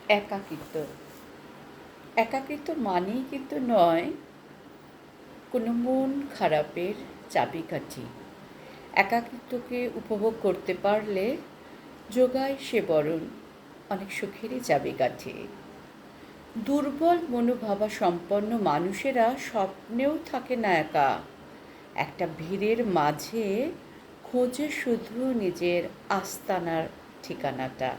একাকিত্ব। একাকিত্ব মানেই কিন্তু নয় কোনো মন খারাপের চাবিকাঠি। একাকিত্বকে উপভোগ করতে পারলে যোগায় সে বরণ অনেক সুখেরই চাবিকাঠি। দুর্বল মনোভাবাসম্পন্ন মানুষেরা স্বপ্নেও থাকে না একা। একটা ভিড়ের মাঝে খোঁজে শুধু নিজের আস্তানার ঠিকানাটা।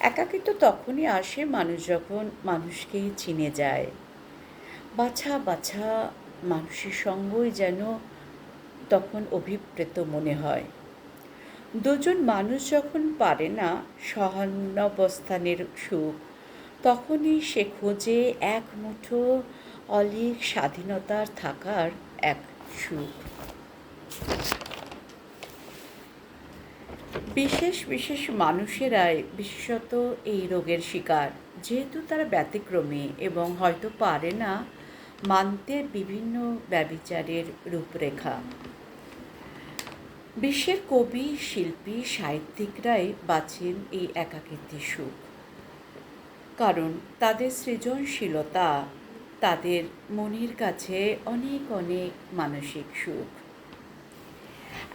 একাকিত্ব তখনই আসে মানুষ যখন মানুষকেই চিনে যায়। বাছা বাছা মানুষের সঙ্গই যেন তখন অভিপ্রেত মনে হয়। দুজন মানুষ যখন পারে না সহানুবস্থানের সুখ, তখনই সে খোঁজে এক মুঠো অলীক স্বাধীনতার থাকার এক সুখ। বিশেষ বিশেষ মানুষেরাই বিশেষত এই রোগের শিকার, যেহেতু তারা ব্যতিক্রমী এবং হয়তো পারে না মানতে বিভিন্ন ব্যভিচারের রূপরেখা। বিশ্বের কবি, শিল্পী, সাহিত্যিকরাই বাঁচেন এই একাকিত্বের সুখ, কারণ তাদের সৃজনশীলতা তাদের মনের কাছে অনেক অনেক মানসিক সুখ।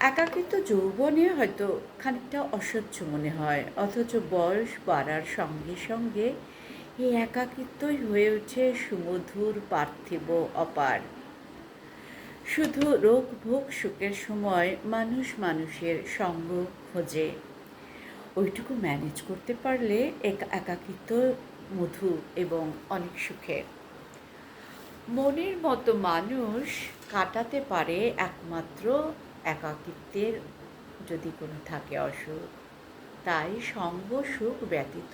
একাকিত্ব যৌবনে হয়তো খানিকটা অসহ্য মনে হয়, অথচ বয়স বাড়ার সঙ্গে সঙ্গে এই একাকিত্বই হয়ে ওঠে সুমধুর, পার্থিব, অপার। শুধু রোগ ভোগ সুখের সময় মানুষ মানুষের সঙ্গ খোঁজে, ওইটুকু ম্যানেজ করতে পারলে একাকিত্ব মধু এবং অনেক সুখের। মনের মতো মানুষ কাটাতে পারে একমাত্র একাকিত্বের যদি কোনো থাকে অসুখ। তাই সঙ্গ সুখ ব্যতীত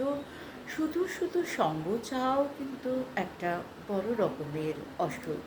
শুধু শুধু সঙ্গ চাওয়াও কিন্তু একটা বড় রকমের অসুখ।